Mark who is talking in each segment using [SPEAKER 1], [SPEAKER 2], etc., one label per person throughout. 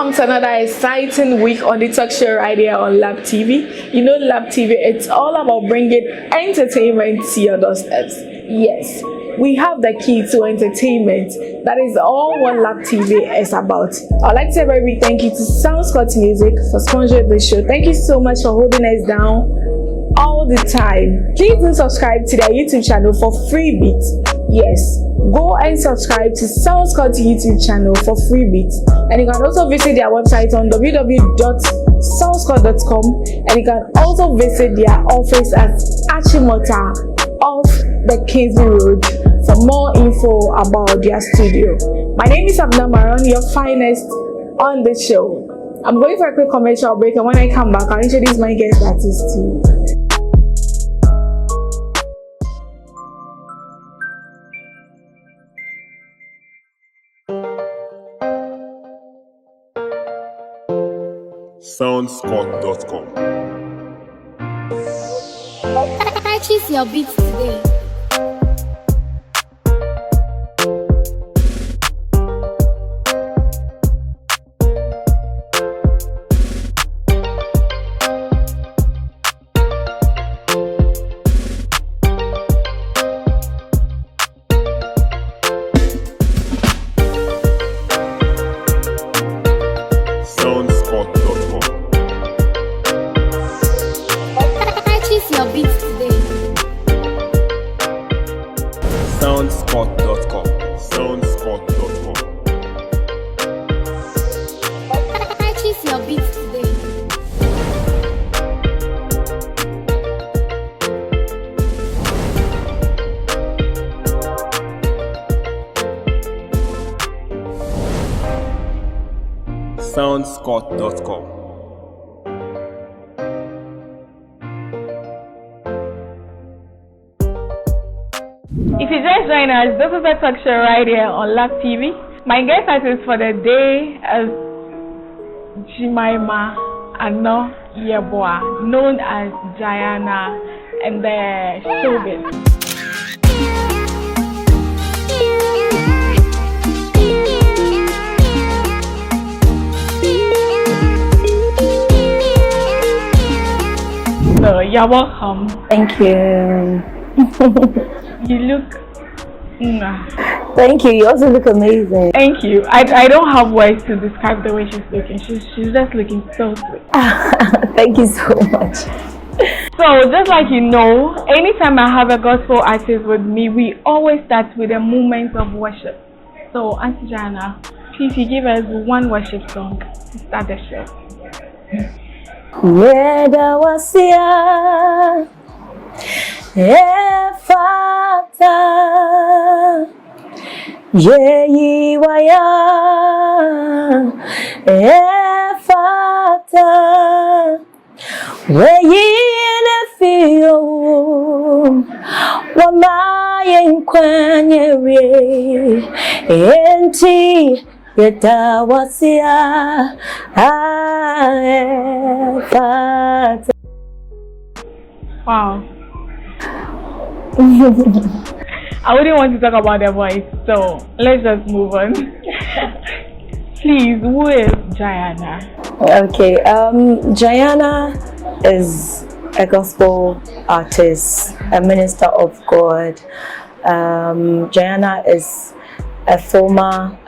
[SPEAKER 1] Welcome to another exciting week on the talk show right here on Lab TV. You know Lab TV, it's all about bringing entertainment to your doorsteps. Yes, we have the key to entertainment. That is all what Lab TV is about. I'd like to say a very big thank you to Soundscott Music for sponsoring the show. Thank you so much for holding us down all the time. Please do subscribe to their YouTube channel for free beats. Yes, go and subscribe to Soundscott YouTube channel for free beats. And you can also visit their website on www.soundscott.com, and you can also visit their office at Achimota off the Kingsby Road for more info about their studio. My name is Abna Maron, your finest on the show. I'm going for a quick commercial break, and when I come back, I'll introduce my guest artist too.
[SPEAKER 2] Soundscott.com.
[SPEAKER 3] Purchase your beats today.
[SPEAKER 2] Soundscott.com. Soundscott.com.
[SPEAKER 3] Purchase your beats today.
[SPEAKER 2] Soundscott.com.
[SPEAKER 1] If you just join us, this is the talk show right here on Lab TV. My guest artist for the day is Jimaima Ano Yeboah, known as Diana and the showbiz. So you're welcome.
[SPEAKER 4] Thank you.
[SPEAKER 1] You look.
[SPEAKER 4] Thank you. You also look amazing.
[SPEAKER 1] Thank you. I don't have words to describe the way she's looking. She's just looking so sweet.
[SPEAKER 4] Thank you so much.
[SPEAKER 1] So just like you know, anytime I have a gospel artist with me, we always start with a moment of worship. So Auntie Jana, please you give us one worship song to start the show.
[SPEAKER 4] Yeda wasia Efata Yeyi waya Efata Weyi nefio Wamaye nkwenyere Enti Yeda wasia Efata.
[SPEAKER 1] Wow. I wouldn't want to talk about their voice, so let's just move on. Please, who is Diana?
[SPEAKER 4] Okay, Diana is a gospel artist, a minister of God. Diana is a former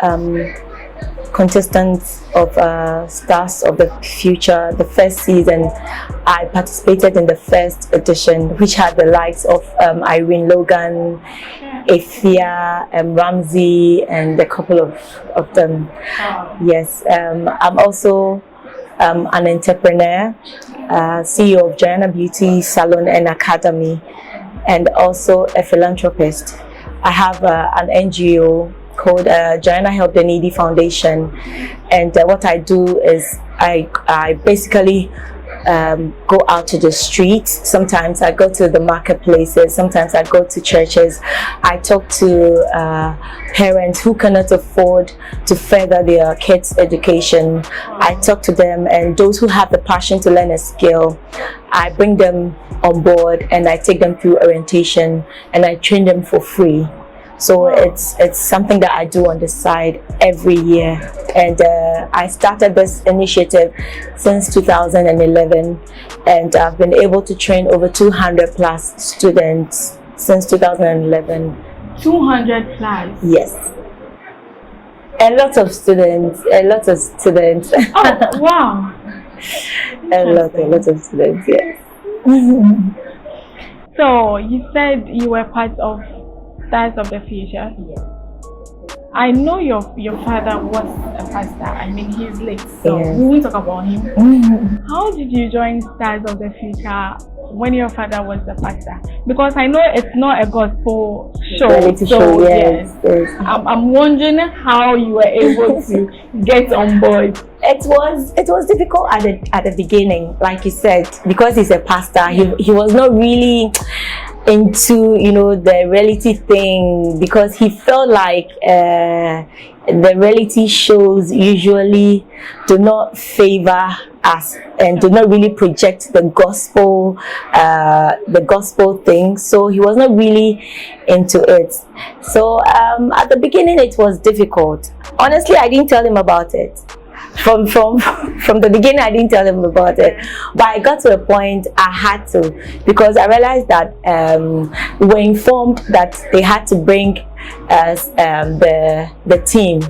[SPEAKER 4] contestant of Stars of the Future. The first season, I participated in the first edition, which had the likes of Irene Logan, Efia, Ramsey, and a couple of them. Yes, I'm also an entrepreneur, CEO of Diana Beauty Salon and Academy, and also a philanthropist. I have an NGO called Diana Help the Needy Foundation, and what I do is I basically go out to the streets. Sometimes I go to the marketplaces, sometimes I go to churches. I talk to parents who cannot afford to further their kids' education. I talk to them, and those who have the passion to learn a skill, I bring them on board and I take them through orientation and I train them for free. So it's something that I do on the side every year. And I started this initiative since 2011, and I've been able to train over 200 plus students since 2011.
[SPEAKER 1] 200 plus.
[SPEAKER 4] Yes. A lot of students.
[SPEAKER 1] Oh, wow.
[SPEAKER 4] a lot of students, yes.
[SPEAKER 1] So you said you were part of Stars of the Future.
[SPEAKER 4] Yes.
[SPEAKER 1] I know your father was a pastor. I mean, he's late, so
[SPEAKER 4] Yes.
[SPEAKER 1] we won't talk about him. How did you join Stars of the Future when your father was the pastor? Because I know it's not a gospel show.
[SPEAKER 4] Reality show, yes.
[SPEAKER 1] I'm wondering how you were able to get on board.
[SPEAKER 4] It was difficult at the beginning, like you said, because he's a pastor. He was not really into the reality thing, because he felt like the reality shows usually do not favor us and do not really project the gospel thing. So he was not really into it. So at the beginning it was difficult. Honestly, I didn't tell him about it. From the beginning, I didn't tell them about it, but I got to a point I had to, because I realized that we were informed that they had to bring us the team,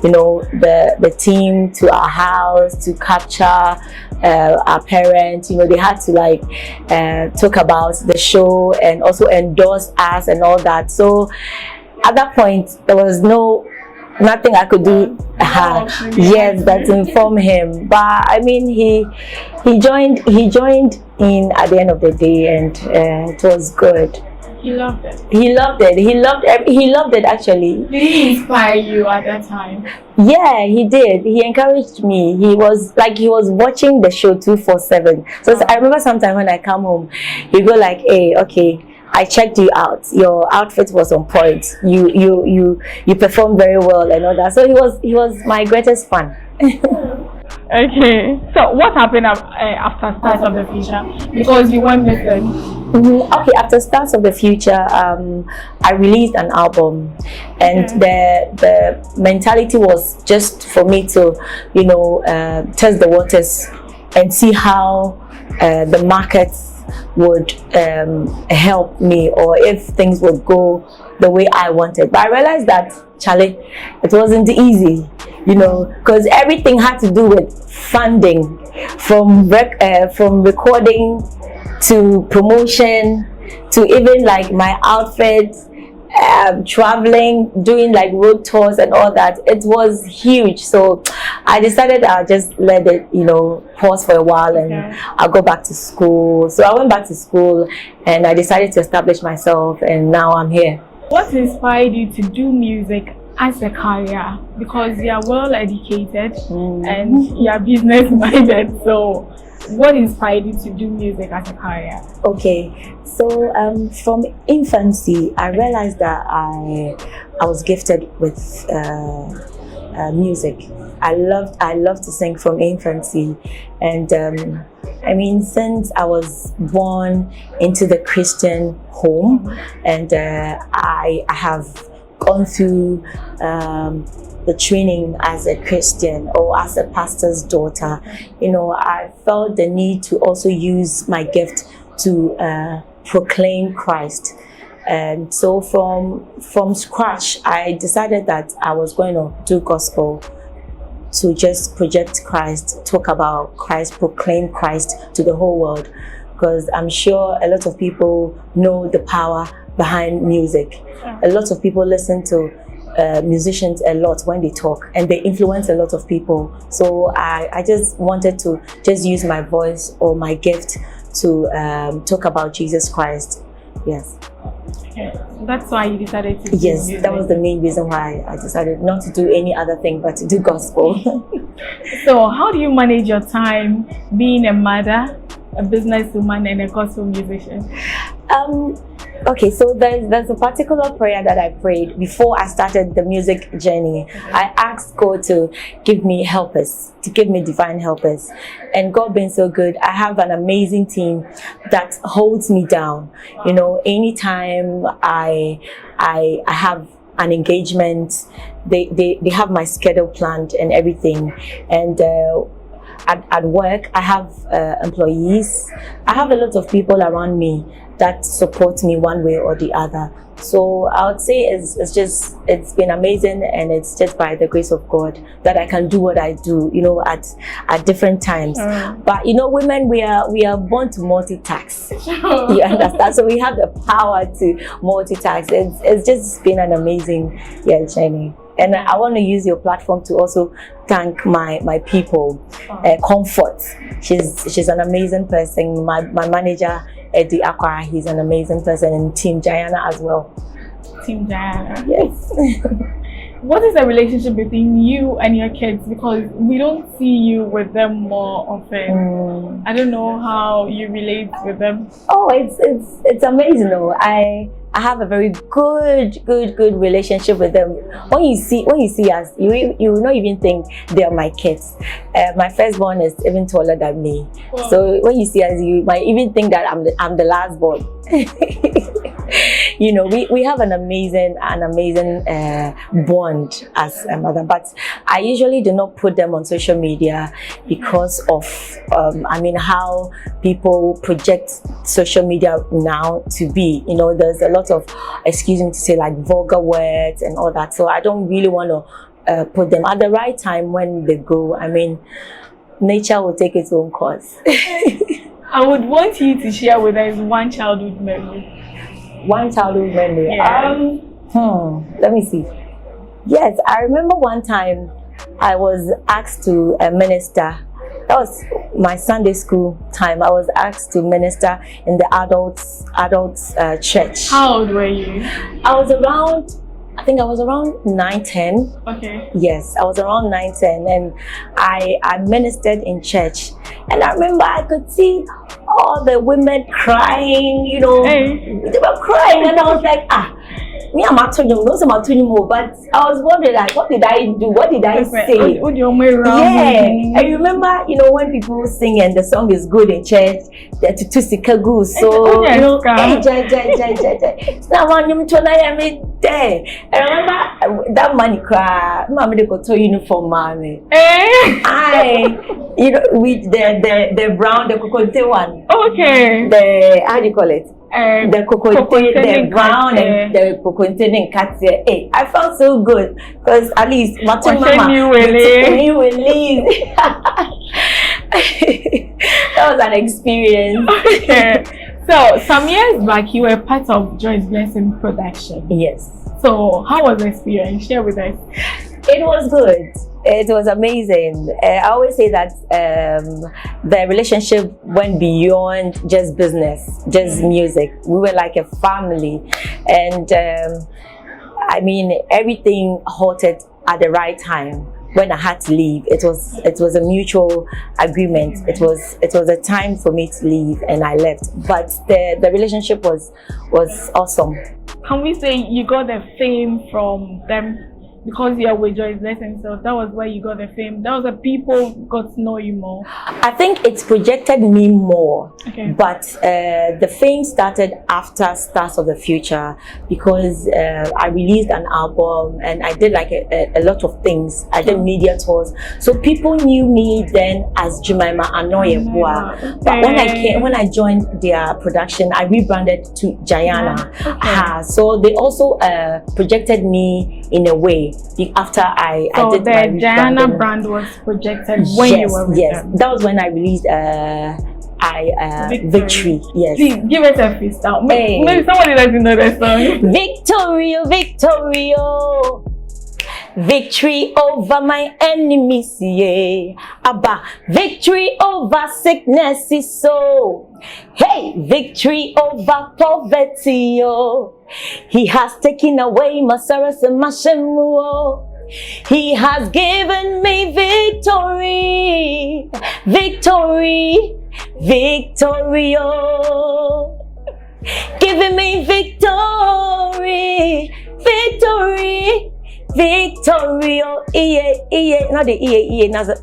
[SPEAKER 4] the team to our house to capture our parents. They had to talk about the show and also endorse us and all that. So at that point, there was nothing I could do. Yes, that to inform him. But I mean, he joined in at the end of the day, and it was good.
[SPEAKER 1] He loved it.
[SPEAKER 4] He loved it actually.
[SPEAKER 1] Did he inspire you at that time?
[SPEAKER 4] Yeah, he did. He encouraged me. He was watching the show 247. So I remember sometime when I come home, he go like, "Hey, okay, I checked you out. Your outfit was on point. You performed very well and all that." So he was my greatest fan.
[SPEAKER 1] Okay. So what happened after Stars of the Future? Because you went missing.
[SPEAKER 4] Okay, after Stars of the Future, I released an album, and the mentality was just for me to, test the waters and see how the markets would help me, or if things would go the way I wanted. But I realized that, Charlie, it wasn't easy, because everything had to do with funding, from recording to promotion to even like my outfit, traveling, doing like road tours and all that. It was huge. So I decided I'll just let it, pause for a while, and I'll go back to school. So I went back to school and I decided to establish myself, and now I'm here.
[SPEAKER 1] What inspired you to do music as a career? Because you are well educated and you are business minded. So what inspired you to do music as a career? Okay,
[SPEAKER 4] so from infancy, I realized that I was gifted with music. I loved to sing from infancy, and I mean, since I was born into the Christian home, and I have gone through the training as a Christian or as a pastor's daughter. I felt the need to also use my gift to proclaim Christ. And so from scratch, I decided that I was going to do gospel, to just project Christ, talk about Christ, proclaim Christ to the whole world. Because I'm sure a lot of people know the power behind music. A lot of people listen to musicians a lot when they talk, and they influence a lot of people. So I just wanted to just use my voice or my gift to talk about Jesus Christ. Yes.
[SPEAKER 1] Okay. That's why you decided to do music.
[SPEAKER 4] That was the main reason why I decided not to do any other thing but to do gospel.
[SPEAKER 1] So how do you manage your time being a mother, a businesswoman, and a gospel musician?
[SPEAKER 4] Okay, so there's a particular prayer that I prayed before I started the music journey. I asked God to give me helpers, to give me divine helpers. And God being so good, I have an amazing team that holds me down. You know, anytime I have an engagement, they have my schedule planned and everything. And at work, I have employees. I have a lot of people around me that support me one way or the other. So I would say it's been amazing, and it's just by the grace of God that I can do what I do, you know, at different times. But you know, women, we are born to multitask. You understand? So we have the power to multitask. It's just been an amazing journey. And I want to use your platform to also thank my people. Comfort, she's an amazing person. My manager, Eddie Aqua, he's an amazing person, and Team Diana as well.
[SPEAKER 1] Team Diana.
[SPEAKER 4] Yes.
[SPEAKER 1] What is the relationship between you and your kids? Because we don't see you with them more often. I don't know how you relate with them.
[SPEAKER 4] Oh, it's amazing though. I have a very good relationship with them. When you see us, you will not even think they are my kids. My firstborn is even taller than me. Wow. So when you see us, you might even think that I'm the last born. You know, we have an amazing bond as a mother, but I usually do not put them on social media because of how people project social media now to be. You know, there's a lot of, excuse me to say, like vulgar words and all that. So I don't really want to put them at the right time when they grow. I mean, nature will take its own course.
[SPEAKER 1] I would want you to share with us one childhood memory.
[SPEAKER 4] One childhood memory.
[SPEAKER 1] Yeah.
[SPEAKER 4] Let me see. Yes, I remember one time I was asked to minister. That was my Sunday school time. I was asked to minister in the adults church.
[SPEAKER 1] How old were you?
[SPEAKER 4] I think I was around 9-10.
[SPEAKER 1] Okay.
[SPEAKER 4] Yes, I was around 9-10, and I ministered in church. And I remember I could see all the women crying, you know. Hey. They were crying, and I was like, me, I'm not telling you more, but I was wondering, like, what did I do? What did I say? Yeah, I remember, you know, when people sing and the song is good in church, they're to Sikagu, so you know, there. I remember that money cry. Mommy, they got to uniform, mommy. You know, with the brown, the cocotte one.
[SPEAKER 1] Okay.
[SPEAKER 4] The, how do you call it? The cocotte, the brown and the cocotte and cats. Hey, I felt so good because at least Martin Mama will leave. That was an experience.
[SPEAKER 1] Okay. So some years back, you were part of Joyce Blessing production.
[SPEAKER 4] Yes.
[SPEAKER 1] So how was the experience? Share with us.
[SPEAKER 4] It was good. It was amazing. I always say that the relationship went beyond just business, just music. We were like a family, and I mean, everything halted at the right time. When I had to leave, it was a mutual agreement. It was a time for me to leave, and I left. But the relationship was awesome.
[SPEAKER 1] Can we say you got the fame from them because you are with Joyce Blessing? So that was where you got the fame. That was the people got to know you more.
[SPEAKER 4] I think it's projected me more.
[SPEAKER 1] Okay.
[SPEAKER 4] But the fame started after Stars of the Future, because I released an album and I did like a lot of things. I did media tours, so people knew me then as Jemima Anoyebua. Okay. But when I joined their production, I rebranded to Diana. Okay. So they also projected me in a way. After I did my
[SPEAKER 1] the Diana brand was projected when you were with them.
[SPEAKER 4] That was when I released Victory. Yes.
[SPEAKER 1] Please give us a freestyle. Maybe somebody doesn't know that song.
[SPEAKER 4] Victorio, Victorio, victory over my enemies, yeah. Abba, victory over sickness is so. Hey, victory over poverty, oh. He has taken away my sorrows and my shame, oh. He has given me victory, victory, victory, oh. Giving me victory, victory, Victoria, not the not the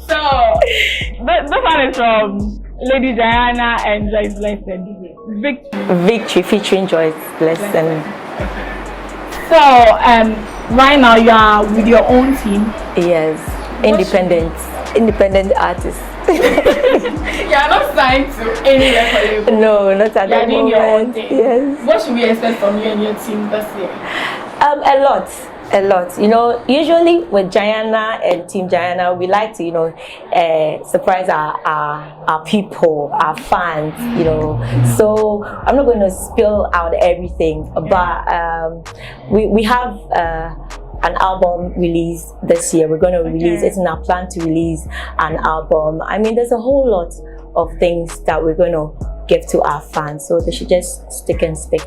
[SPEAKER 1] So, this one is from Lady Diana and Joyce Blessed.
[SPEAKER 4] Victory featuring Joyce Blessed.
[SPEAKER 1] So, right now you are with your own team.
[SPEAKER 4] Yes, independent artist.
[SPEAKER 1] You are not signed to any record label.
[SPEAKER 4] No, not at the moment.
[SPEAKER 1] Your own thing.
[SPEAKER 4] Yes.
[SPEAKER 1] What should we expect from you and your team this year?
[SPEAKER 4] A lot. You know, usually with Diana and Team Diana, we like to, you know, surprise our people, our fans, you know. So I'm not going to spill out everything, but we have an album release this year. We're going to release, it's in our plan to release an album. I mean, there's a whole lot of things that we're going to give to our fans, so they should just stick and stick.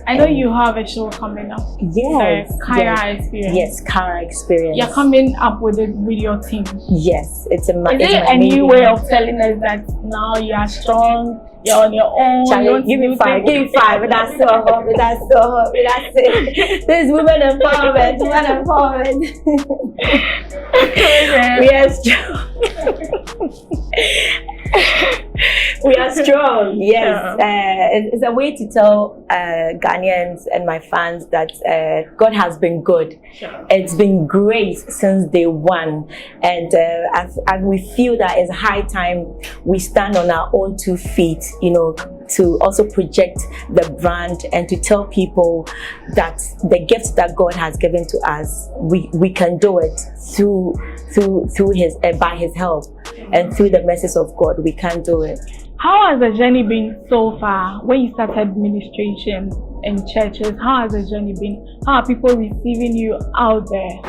[SPEAKER 1] I know you have a show coming up.
[SPEAKER 4] Yes.
[SPEAKER 1] The Kara Experience.
[SPEAKER 4] Yes, Kara Experience.
[SPEAKER 1] You're coming up with it with your team.
[SPEAKER 4] Yes, it's a
[SPEAKER 1] Is it a new way of telling us that now you are strong, you're on your own?
[SPEAKER 4] Charlie, give me 5. That's so hot. That's it. This is women empowerment. We are strong. We are strong. Yes, it's a way to tell Ghanaians and my fans that God has been good.
[SPEAKER 1] Sure.
[SPEAKER 4] It's been great since day one, and as we feel that it's high time we stand on our own 2 feet, you know, to also project the brand and to tell people that the gifts that God has given to us, we can do it through his by his help, and through the message of God we can do it.
[SPEAKER 1] How has the journey been so far? When you started administration in churches, how has the journey been? How are people receiving you out there?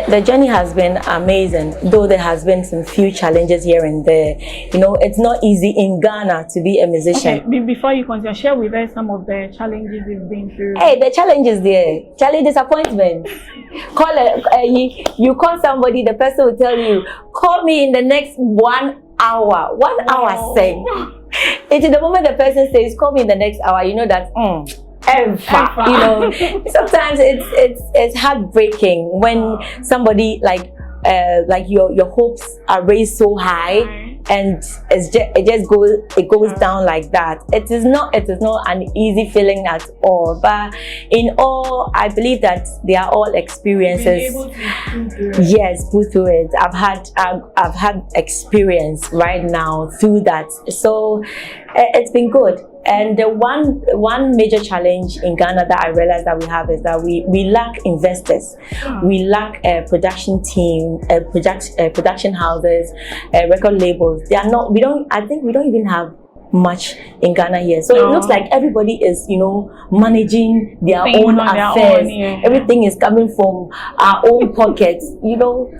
[SPEAKER 4] The journey has been amazing, though there has been some few challenges here and there. You know, it's not easy in Ghana to be a musician.
[SPEAKER 1] Okay, before you continue, share with us some of the challenges you've been through.
[SPEAKER 4] Hey, the challenge is there. Challenge disappointment. You call somebody, the person will tell you, call me in the next 1 hour. 1 hour sing. It's the moment the person says, call me in the next hour, you know that ever. You know, sometimes it's heartbreaking when somebody like your hopes are raised so high, and it goes down like that. It is not an easy feeling at all, but in all, I believe that they are all experiences. Yes, put through it. I've had experience right now through that, so it's been good. And the one major challenge in Ghana that I realized that we have is that we lack investors. We lack a production team, production houses, record labels. I think we don't even have much in Ghana here. So it looks like everybody is, you know, managing their own affairs. Everything is coming from our own pockets, you know.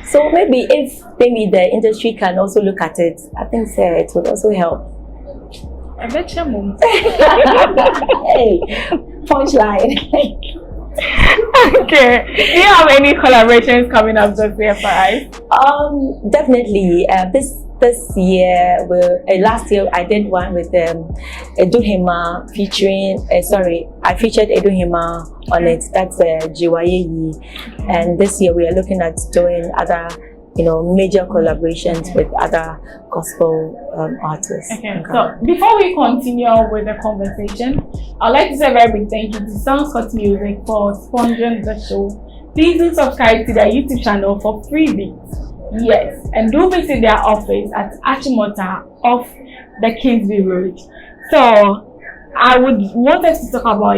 [SPEAKER 4] So maybe if the industry can also look at it, I think it would also help.
[SPEAKER 1] I bet you mom.
[SPEAKER 4] Hey, punchline.
[SPEAKER 1] Okay. Do you have any collaborations coming up this year for us?
[SPEAKER 4] Definitely. This year, last year I did one with Eduhima featuring. I featured Eduhima on it. That's Jiwayeyi. And this year we are looking at doing other, you know, major collaborations with other gospel artists.
[SPEAKER 1] Okay, so before we continue with the conversation, I'd like to say a very big thank you to Soundscott Music for sponsoring the show. Please do subscribe to their YouTube channel for free beats. Yes, and do visit their office at Achimota off the Kingsby Road. So I would want us to talk about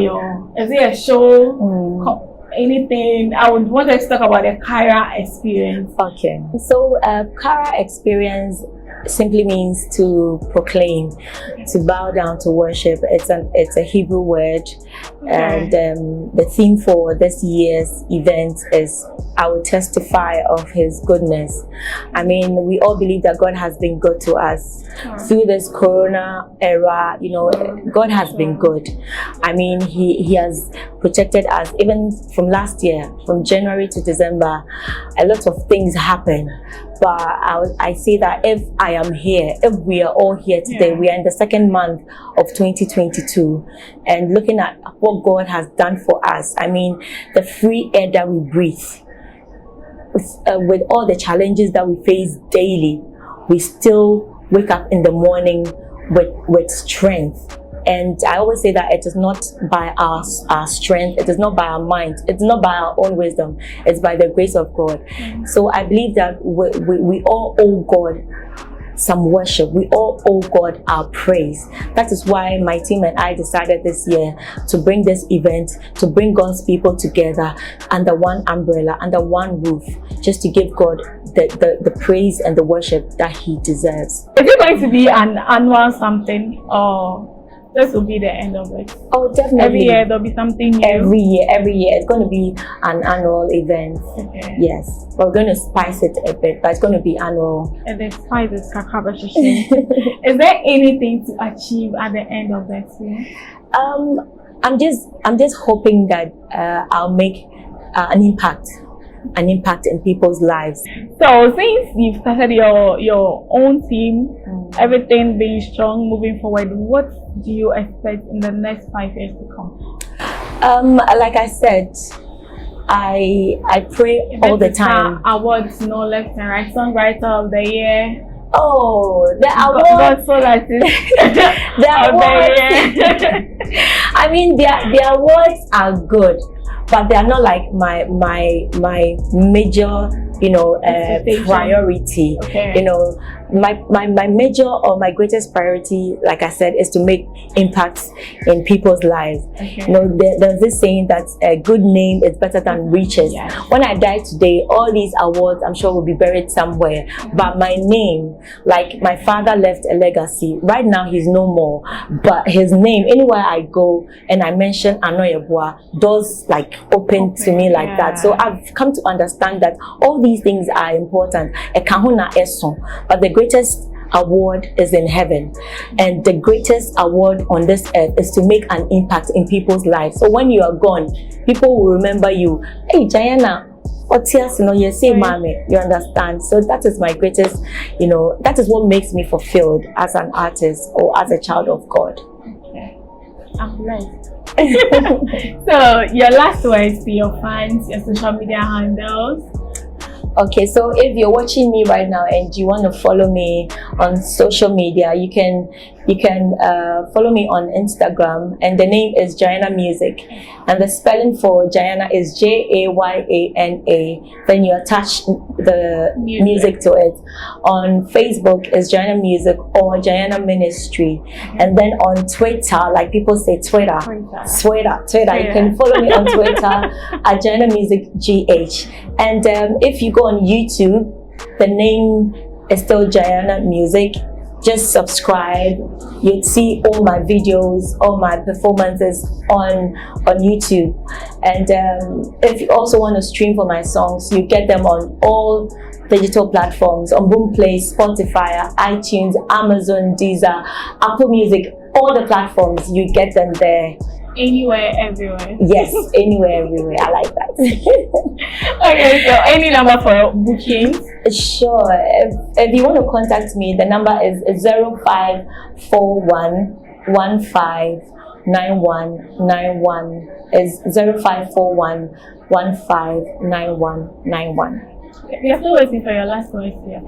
[SPEAKER 1] is it a show? Anything. I would want us to talk about the Kara Experience.
[SPEAKER 4] Okay, so Kara Experience simply means to proclaim, to bow down, to worship. It's a Hebrew word, And the theme for this year's event is I will testify of his goodness. I mean, we all believe that God has been good to us through this corona era. You know, God has been good. I mean, he has protected us even from last year, from January to December. A lot of things happen. But I say that if I am here, if we are all here today, we are in the second month of 2022 and looking at what God has done for us. I mean, the free air that we breathe, with all the challenges that we face daily, we still wake up in the morning with strength. And I always say that it is not by our strength, it is not by our mind, it's not by our own wisdom, it's by the grace of God. So I believe that we all owe God some worship. We all owe God our praise. That is why my team and I decided this year to bring this event, to bring God's people together under one umbrella, under one roof, just to give God the praise and the worship that He deserves.
[SPEAKER 1] Is it going to be an annual something, or this will be the end of it?
[SPEAKER 4] Oh, definitely.
[SPEAKER 1] Every year there'll be something new.
[SPEAKER 4] Every year. It's going to be an annual event.
[SPEAKER 1] Okay.
[SPEAKER 4] Yes. We're going to spice it a bit, but it's going to be annual.
[SPEAKER 1] And the spice is kakaba shishin. Is there anything to achieve at the end of that year?
[SPEAKER 4] I'm just hoping that I'll make an impact in people's lives.
[SPEAKER 1] So since you've started your own team, everything being strong moving forward, what do you expect in the next 5 years to come?
[SPEAKER 4] Like I said, I pray all the time.
[SPEAKER 1] Awards, no left and right. Songwriter of the year.
[SPEAKER 4] Oh, the awards.
[SPEAKER 1] God, so that is
[SPEAKER 4] the awards. I mean, the awards are good, but they are not like my major, priority.
[SPEAKER 1] Okay.
[SPEAKER 4] You know, my major or my greatest priority, like I said, is to make impacts in people's lives.
[SPEAKER 1] Okay.
[SPEAKER 4] You know, there's this saying that a good name is better than riches.
[SPEAKER 1] Yes.
[SPEAKER 4] When I die today, all these awards I'm sure will be buried somewhere, but my name, like my father left a legacy. Right now he's no more, but his name, anywhere I go and I mention Anoyebua, doors like open to me like that. So I've come to understand that all these things are important. But the greatest award is in heaven, and the greatest award on this earth is to make an impact in people's lives. So when you are gone, people will remember you. Hey, Diana, you say, mommy, you understand? So that is my greatest, that is what makes me fulfilled as an artist or as a child of God.
[SPEAKER 1] Okay. I'm blessed. So your last words to your fans, your social media handles.
[SPEAKER 4] Okay, so if you're watching me right now and you want to follow me on social media, you can follow me on Instagram, and the name is Jayana Music, and the spelling for Jayana is Jayana. Then you attach the music to it. On Facebook is Jayana Music or Jayana Ministry, and then on Twitter, like people say Twitter. You can follow me on Twitter at Jayana Music GH, and if you go on YouTube, the name is still Jayana Music. Just subscribe. You'd see all my videos, all my performances on YouTube. And if you also want to stream for my songs, you get them on all digital platforms, on Boomplay, Spotify, iTunes, Amazon, Deezer, Apple Music, all the platforms, you get them there.
[SPEAKER 1] Anywhere, everywhere.
[SPEAKER 4] Yes, anywhere, everywhere. I like that.
[SPEAKER 1] Okay, so any number for bookings?
[SPEAKER 4] Sure. If you want to contact me, the number is 0541159191. Is 0541159191.
[SPEAKER 1] We are still waiting for your last words here.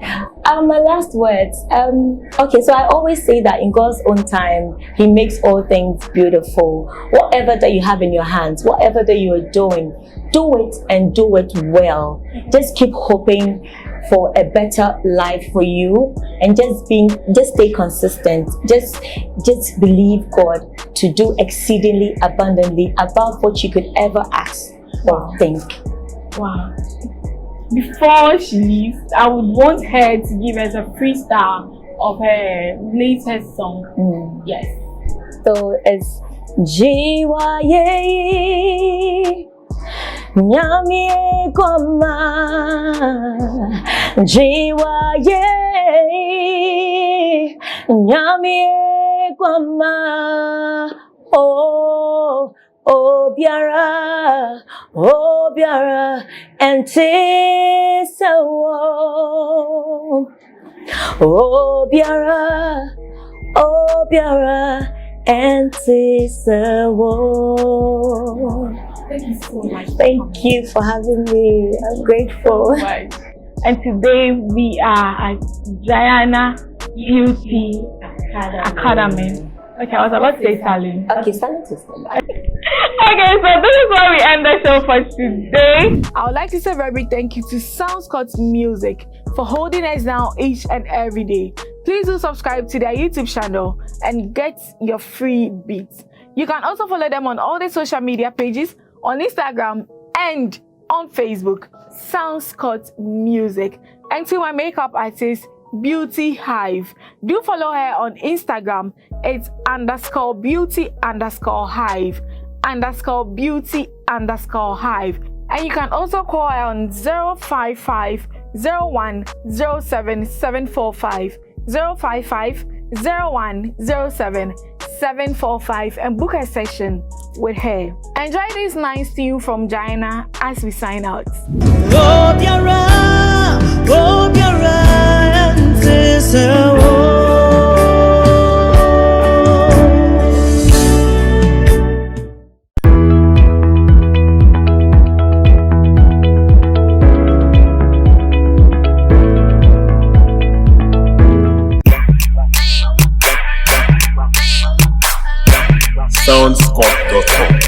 [SPEAKER 4] My last words. Okay, so I always say that in God's own time, He makes all things beautiful. Whatever that you have in your hands, whatever that you are doing, do it and do it well. Just keep hoping for a better life for you, and just stay consistent. Just believe God to do exceedingly abundantly above what you could ever ask or think.
[SPEAKER 1] Wow. Before she leaves, I would want her to give us a freestyle of her latest song.
[SPEAKER 4] Yes. So it's Jiwa ye Nyami Kwama Jiwa ye Nyami Kwama Oh Obiara and Tisawo Obiara and Tisawo.
[SPEAKER 1] Thank you so much.
[SPEAKER 4] Thank you for having me. I'm grateful.
[SPEAKER 1] And today we are at Diana Beauty Academy. Okay, I was about to say Salim.
[SPEAKER 4] Okay, silence is fine.
[SPEAKER 1] Okay, so this is where we end the show for today. I would like to say a very big thank you to Soundscott Music for holding us down each and every day. Please do subscribe to their YouTube channel and get your free beats. You can also follow them on all the social media pages, on Instagram and on Facebook, Soundscott Music. And to my makeup artist, Beauty Hive. Do follow her on Instagram. It's _beauty_hive _beauty_hive. And you can also call her on 055 01 07 745 055 01 07 745 and book a session with her. Enjoy this nice tune from Diana as we sign out.
[SPEAKER 2] Soundscott.com